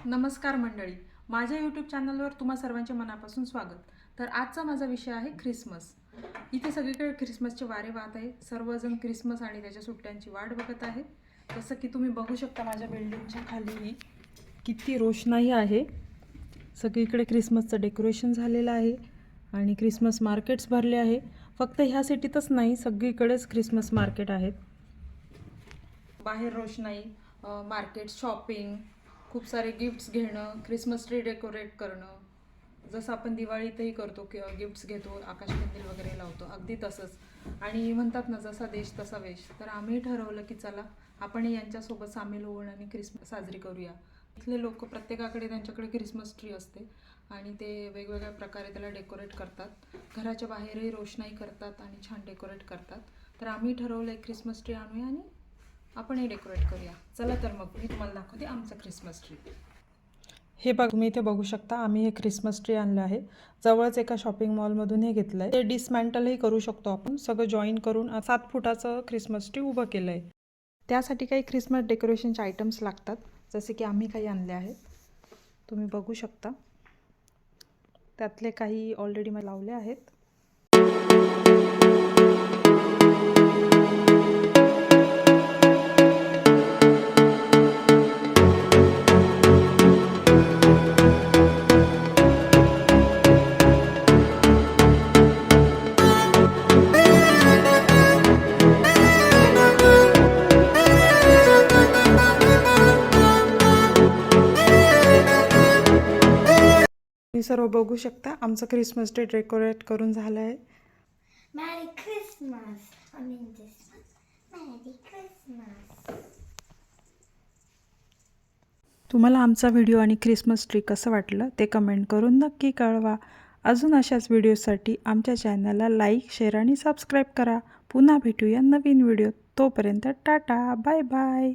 नमस्कार मंडळी, माझ्या यूट्यूब चॅनलवर तुम्हा सर्वांचे मनापासून स्वागत. तर आजचा माझा विषय आहे ख्रिसमस. इथे सगळीकडे ख्रिसमसचे वारे वाहत आहे. सर्वजण ख्रिसमस आणि त्याच्या सुट्ट्यांची वाट बघत आहे. जसं की तुम्ही बघू शकता माझ्या बिल्डिंगच्या खाली किती रोषणाई आहे. सगळीकडे ख्रिसमसचं डेकोरेशन झालेलं आहे आणि ख्रिसमस मार्केट्स भरले आहे. फक्त ह्या सिटीतच नाही, सगळीकडेच ख्रिसमस मार्केट आहेत. बाहेर रोषणाई, मार्केट, शॉपिंग, खूप सारे गिफ्ट्स घेणं, ख्रिसमस ट्री डेकोरेट करणं, जसं आपण दिवाळीतही करतो की गिफ्ट्स घेतो, आकाशकंदील वगैरे लावतो, अगदी तसंच. आणि म्हणतात ना, जसा देश तसा वेश. तर आम्ही ठरवलं की चला आपण यांच्यासोबत सामील होऊन आणि ख्रिसमस साजरी करूया. इथले लोक प्रत्येकाकडे त्यांच्याकडे ख्रिसमस ट्री असते आणि ते वेगवेगळ्या प्रकारे त्याला डेकोरेट करतात. घराच्या बाहेरही रोषणाई करतात आणि छान डेकोरेट करतात. तर आम्ही ठरवलं एक ख्रिसमस ट्री आणूया आणि आपणही डेकोरेट करूया. चला तर मग मी तुम्हाला दाखवते आमचं ख्रिसमस ट्री. हे बघ, तुम्ही इथे बघू शकता, आम्ही हे ख्रिसमस ट्री आणलं आहे. जवळच एका शॉपिंग मॉलमधून हे घेतलं आहे. ते डिसमॅन्टलही करू शकतो आपण. सगळं जॉईन करून 7 फुटाचं ख्रिसमस ट्री उभं केलं आहे. त्यासाठी काही ख्रिसमस डेकोरेशनचे आयटम्स लागतात, जसे की आम्ही काही आणले आहेत. तुम्ही बघू शकता, त्यातले काही ऑलरेडी मला लावले आहेत. तुम्ही सर्व बघू शकता, आमचं ख्रिसमस डे डेकोरेट करून झालं आहे. मॅरी ख्रिसमस. मॅरी ख्रिसमस. तुम्हाला आमचा व्हिडिओ आणि ख्रिसमस ट्री कसं वाटलं ते कमेंट करून नक्की कळवा. अजून अशाच व्हिडिओसाठी आमच्या चॅनलला लाईक, शेअर आणि सबस्क्राईब करा. पुन्हा भेटूया नवीन व्हिडिओ. तोपर्यंत टाटा, बाय बाय.